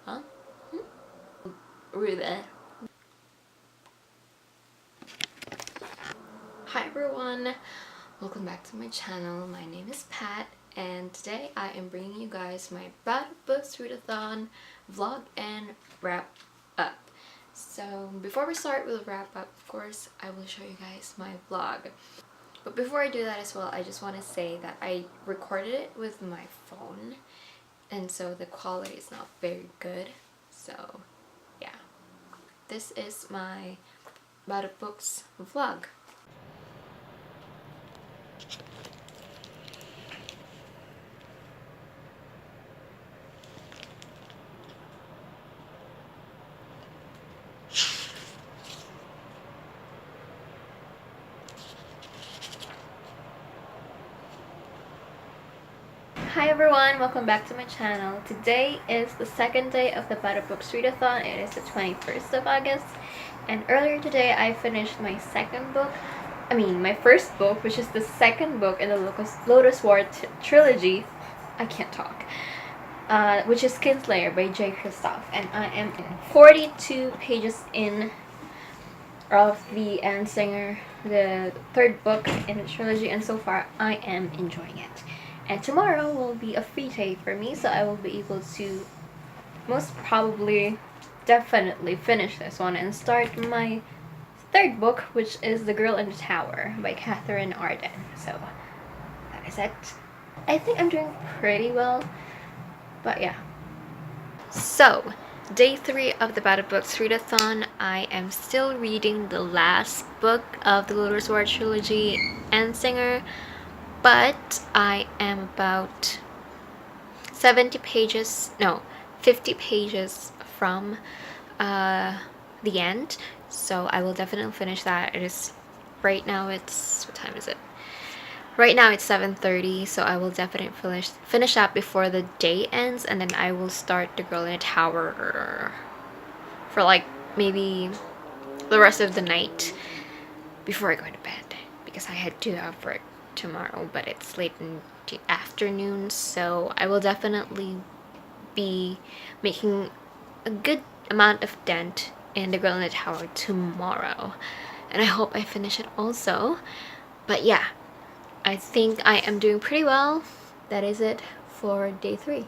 huh? Hi everyone, welcome back to my channel. My name is Pat, and today I am bringing you guys my PatAndBooks readathon vlog and wrap up. So before we start with the wrap up, of course, I will show you guys my vlog. But before I do that as well, I just want to say that I recorded it with my phone, and so the quality is not very good. So yeah, this is my PatAndBooks vlog. Hi everyone, welcome back to my channel. Today is the second day of the PatAndBooks readathon. It is the 21st of August, and earlier today I finished my my first book, which is the second book in the Lotus War trilogy. I can't talk. Which is Kinslayer by J. Kristoff, and I am 42 pages in of the Singer, the third book in the trilogy, and so far I am enjoying it. And tomorrow will be a free day for me, so I will be able to most probably definitely finish this one and start my third book, which is The Girl in the Tower by Catherine Arden. So that is it. I think I'm doing pretty well, but yeah. So day 3 of the PatAndBooks readathon, I am still reading the last book of the Lotus War trilogy, Singer, but I am about 50 pages from the end, so I will definitely finish that. It is right now, it's, what time is it? Right now it's 7:30, so I will definitely finish that before the day ends, and then I will start The Girl in the Tower for like maybe the rest of the night before I go to bed, because I had to have work tomorrow, but it's late in the afternoon, so I will definitely be making a good amount of dent in The Girl in the Tower tomorrow, and I hope I finish it also. But yeah, I think I am doing pretty well. That is it for day 3.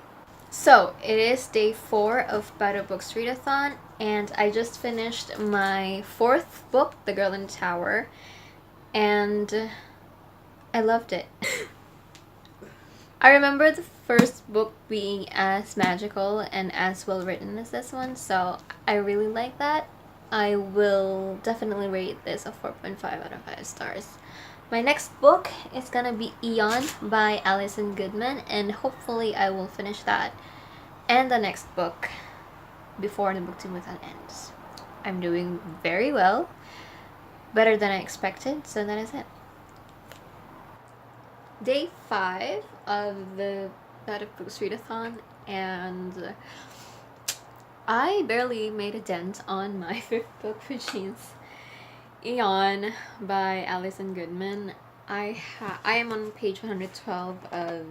So it is day 4 of PatAndBooks readathon, and I just finished my 4th book, The Girl in the Tower, and I loved it. I remember the first book being as magical and as well written as this one, so I really like that. I will definitely rate this a 4.5 out of 5 stars. My next book is gonna be Eon by Alison Goodman, and hopefully I will finish that and the next book before the book-to-marathon ends. I'm doing very well, better than I expected, so that is it. Day 5 of the PatAndBooks readathon, and I barely made a dent on my 5th book, which is Eon by Alison Goodman. I am on page 112 of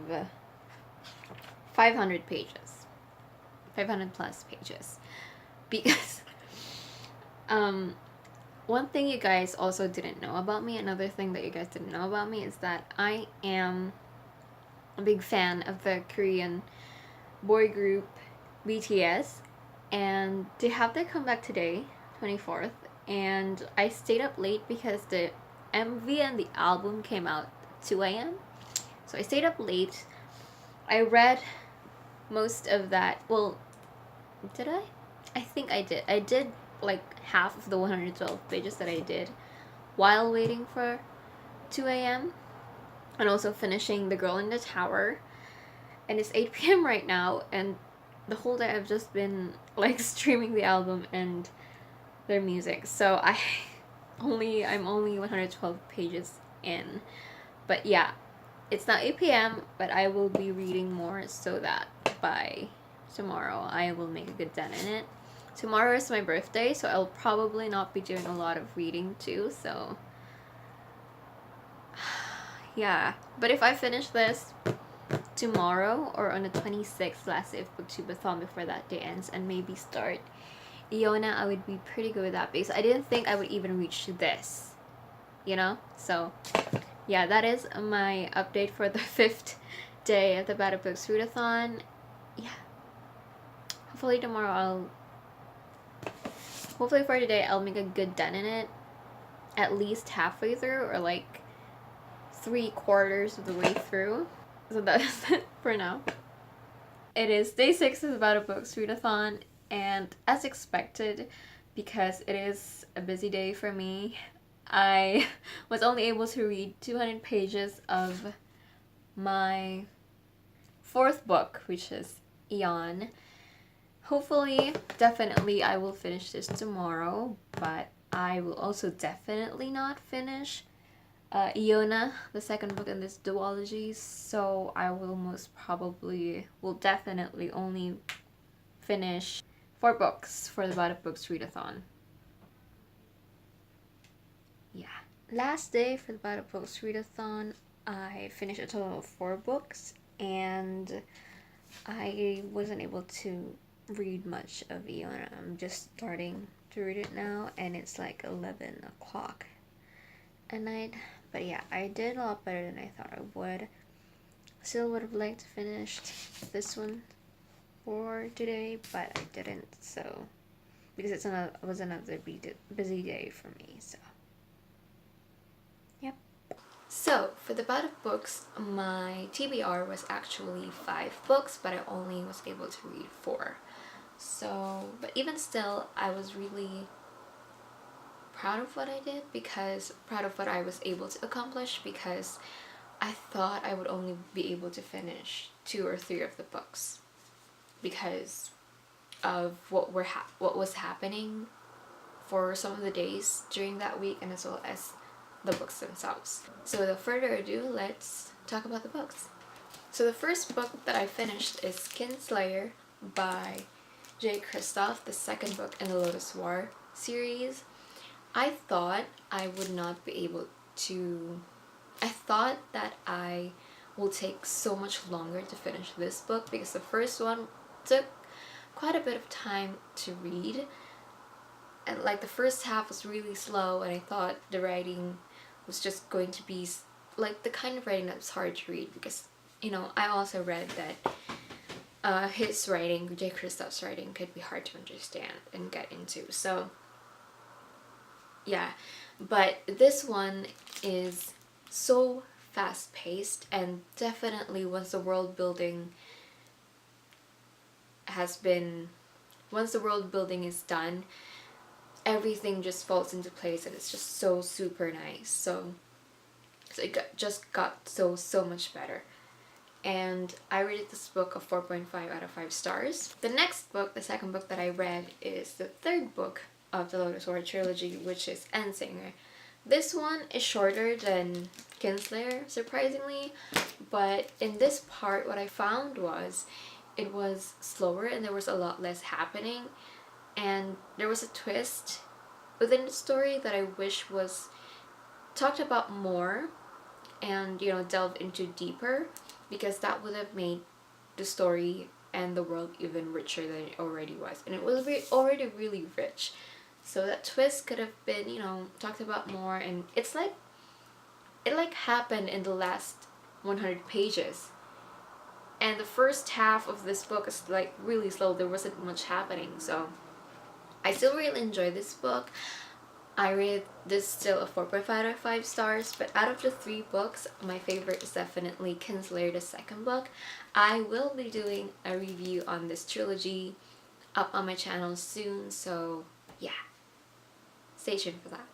500 pages. 500 plus pages. Because one thing you guys also didn't know about me, another thing that you guys didn't know about me, is that I am a big fan of the Korean boy group BTS, and they have their comeback today, 24th, and I stayed up late because the MV and the album came out at 2 a.m. So I stayed up late. I read most of that. Well, did I? I think I did. I did like half of the 112 pages that I did while waiting for 2 a.m. and also finishing The Girl in the Tower. And it's 8 p.m. right now, and the whole day I've just been like streaming the album and their music. So I'm only 112 pages in. But yeah, it's now 8 p.m. but I will be reading more so that by tomorrow I will make a good dent in it. Tomorrow is my birthday, so I'll probably not be doing a lot of reading too, so yeah. But if I finish this tomorrow or on the 26th, last day of booktubeathon before that day ends, and maybe start Iona. I would be pretty good with that because I didn't think I would even reach this, you know? So yeah, that is my update for the 5th day of the PatAndBooks readathon. Yeah, hopefully tomorrow hopefully for today I'll make a good dent in it, at least halfway through or like 3/4 of the way through. So that is it for now. It is day 6 of the PatAndBooks readathon, and as expected, because it is a busy day for me, I was only able to read 200 pages of my 4th book, which is Eon. Hopefully, definitely I will finish this tomorrow, but I will also definitely not finish Iona, the second book in this duology, so I will will definitely only finish 4 books for the PatAndBooks readathon. Yeah. Last day for the PatAndBooks readathon, I finished a total of 4 books, and I wasn't able to read much of Iona. I'm just starting to read it now, and it's like 11 o'clock at night. But yeah, I did a lot better than I thought I would. Still would have liked to finish this one for today, but I didn't, so because it was another busy day for me, so yep. So for the PatAndBooks, my TBR was actually 5 books, but I only was able to read 4. So, but even still, I was really proud of what I did, because proud of what I was able to accomplish, because I thought I would only be able to finish 2 or 3 of the books because of what was happening for some of the days during that week, and as well as the books themselves. So without further ado, let's talk about the books. So the first book that I finished is Kinslayer by J. Kristoff, the second book in the Lotus War series. I thought I would not be able to... I thought that I will take so much longer to finish this book because the first one took quite a bit of time to read. And like the first half was really slow, and I thought the writing was just going to be like the kind of writing that's hard to read because, you know, I also read that his writing, J. Kristoff's writing, could be hard to understand and get into. So yeah, but this one is so fast-paced, and definitely once the world building is done, everything just falls into place, and it's just so super nice. So it just got so much better, and I rated this book a 4.5 out of 5 stars. The next book, the second book that I read, is the third book of the Lotus War trilogy, which is Endsinger. This one is shorter than Kinslayer, surprisingly, but in this part what I found was it was slower and there was a lot less happening, and there was a twist within the story that I wish was talked about more and, you know, delved into deeper, because that would have made the story and the world even richer than it already was, and it was already really rich. So that twist could have been, you know, talked about more, and it happened in the last 100 pages. And the first half of this book is like really slow. There wasn't much happening. So I still really enjoy this book. I rate this still a 4.5 out of 5 stars, but out of the 3 books, my favorite is definitely Kinslayer, the second book. I will be doing a review on this trilogy up on my channel soon, so yeah. Stay tuned for that.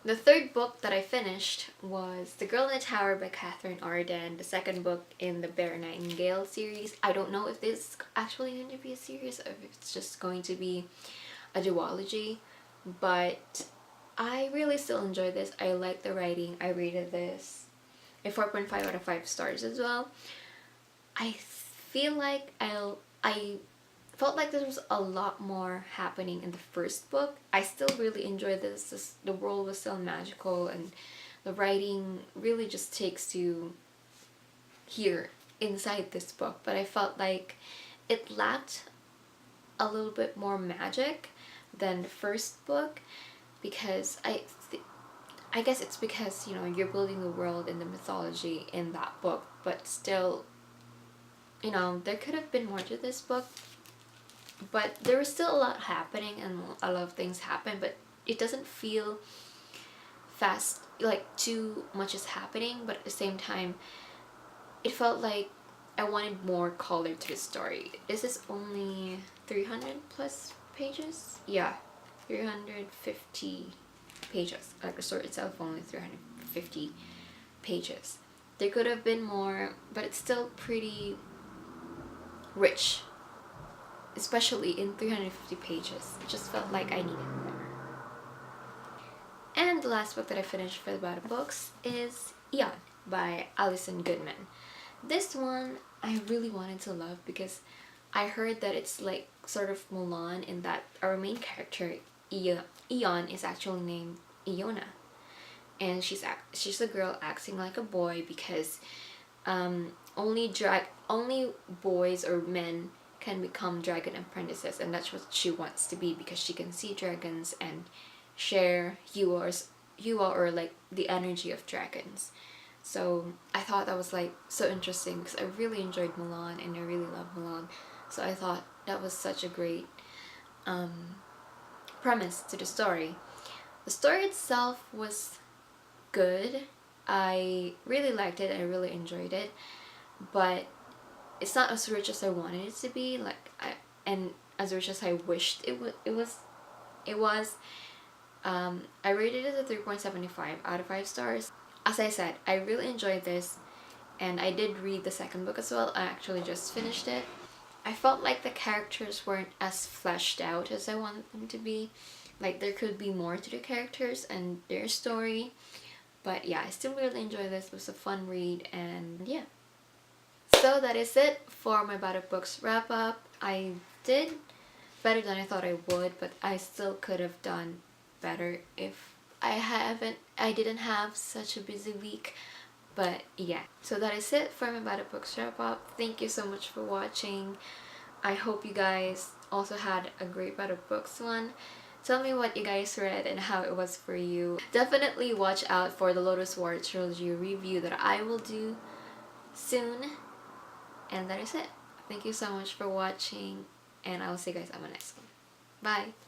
The third book that I finished was The Girl in the Tower by Catherine Arden, the second book in the Bear Nightingale series. I don't know if this is actually going to be a series or if it's just going to be a duology, but I really still enjoy this. I like the writing. I rated this a 4.5 out of 5 stars as well. I feel like I felt like there was a lot more happening in the first book. I still really enjoyed this. The world was still magical, and the writing really just takes you here inside this book, but I felt like it lacked a little bit more magic than the first book, because I guess it's because, you know, you're building the world and the mythology in that book, but still, you know, there could have been more to this book, but there was still a lot happening and a lot of things happen, but it doesn't feel fast, like too much is happening, but at the same time it felt like I wanted more color to the story. This is only 300 plus pages? Yeah, 350 pages. Like the story itself only 350 pages. There could have been more, but it's still pretty rich, especially in 350 pages. It just felt like I needed more. And the last book that I finished for the PatAndBooks is Eon by Alison Goodman. This one I really wanted to love because I heard that it's like sort of Mulan, in that our main character Eon is actually named Iona, and she's a girl acting like a boy because only boys or men can become dragon apprentices, and that's what she wants to be because she can see dragons and share Yua, or like the energy of dragons. So I thought that was like so interesting because I really enjoyed Mulan and I really love Mulan. So I thought that was such a great premise to the story. The story itself was good. I really liked it. I really enjoyed it, but it's not as rich as I wanted it to be. And as rich as I wished it was. I rated it a 3.75 out of 5 stars. As I said, I really enjoyed this, and I did read the second book as well. I actually just finished it. I felt like the characters weren't as fleshed out as I wanted them to be. Like there could be more to the characters and their story. But yeah, I still really enjoyed this. It was a fun read, and yeah. So that is it for my PatAndBooks wrap up. I did better than I thought I would, but I still could have done better if I didn't have such a busy week. But yeah, so that is it for my PatAndBooks wrap up. Thank you so much for watching. I hope you guys also had a great PatAndBooks one. Tell me what you guys read and how it was for you. Definitely watch out for the Lotus War trilogy review that I will do soon. And that is it. Thank you so much for watching, and I will see you guys on my next one. Bye!